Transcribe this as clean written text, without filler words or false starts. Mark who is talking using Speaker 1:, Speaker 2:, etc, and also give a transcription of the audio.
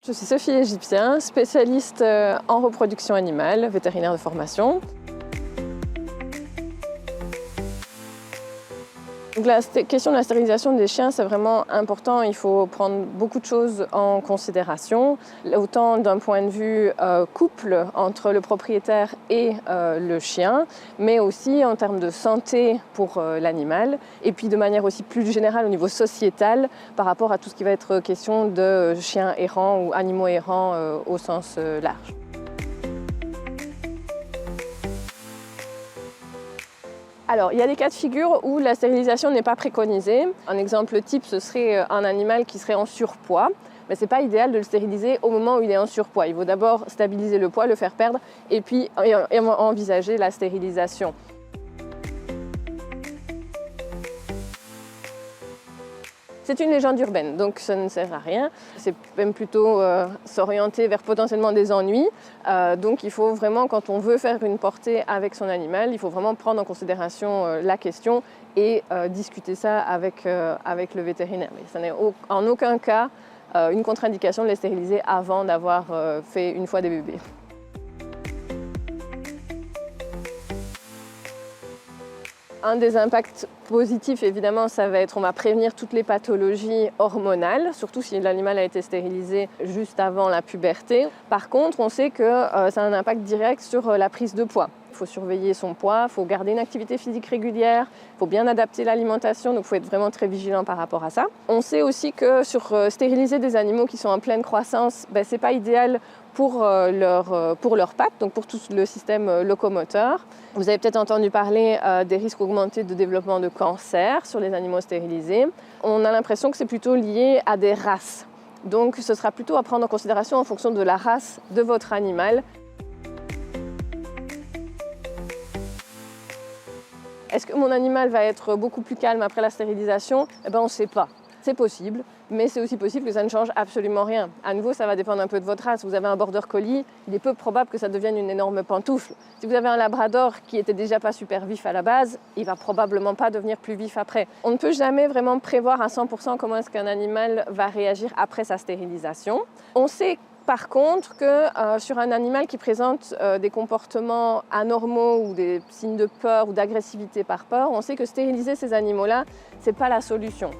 Speaker 1: Je suis Sophie Égyptien, spécialiste en reproduction animale, vétérinaire de formation. Donc la question de la stérilisation des chiens, c'est vraiment important. Il faut prendre beaucoup de choses en considération, autant d'un point de vue couple entre le propriétaire et le chien, mais aussi en termes de santé pour l'animal, et puis de manière aussi plus générale au niveau sociétal par rapport à tout ce qui va être question de chiens errants ou animaux errants au sens large. Alors, il y a des cas de figure où la stérilisation n'est pas préconisée. Un exemple type, ce serait un animal qui serait en surpoids. Mais ce n'est pas idéal de le stériliser au moment où il est en surpoids. Il faut d'abord stabiliser le poids, le faire perdre, et puis envisager la stérilisation. C'est une légende urbaine, donc ça ne sert à rien. C'est même plutôt s'orienter vers potentiellement des ennuis. Donc il faut vraiment, quand on veut faire une portée avec son animal, il faut vraiment prendre en considération la question et discuter ça avec le vétérinaire. Mais ça n'est en aucun cas une contre-indication de les stériliser avant d'avoir fait une fois des bébés. Un des impacts positifs, évidemment, ça va être on va prévenir toutes les pathologies hormonales, surtout si l'animal a été stérilisé juste avant la puberté. Par contre, on sait que ça a un impact direct sur la prise de poids. Il faut surveiller son poids, il faut garder une activité physique régulière, il faut bien adapter l'alimentation, donc il faut être vraiment très vigilant par rapport à ça. On sait aussi que sur stériliser des animaux qui sont en pleine croissance, ce n'est pas idéal pour leurs pattes, donc pour tout le système locomoteur. Vous avez peut-être entendu parler des risques augmentés de développement de cancer sur les animaux stérilisés. On a l'impression que c'est plutôt lié à des races. Donc ce sera plutôt à prendre en considération en fonction de la race de votre animal. Est-ce que mon animal va être beaucoup plus calme après la stérilisation ? On ne sait pas. C'est possible, mais c'est aussi possible que ça ne change absolument rien. À nouveau, ça va dépendre un peu de votre race. Vous avez un border collie, il est peu probable que ça devienne une énorme pantoufle. Si vous avez un labrador qui était déjà pas super vif à la base, il va probablement pas devenir plus vif après. On ne peut jamais vraiment prévoir à 100% comment est-ce qu'un animal va réagir après sa stérilisation. On sait par contre que sur un animal qui présente des comportements anormaux ou des signes de peur ou d'agressivité par peur, on sait que stériliser ces animaux-là, c'est pas la solution.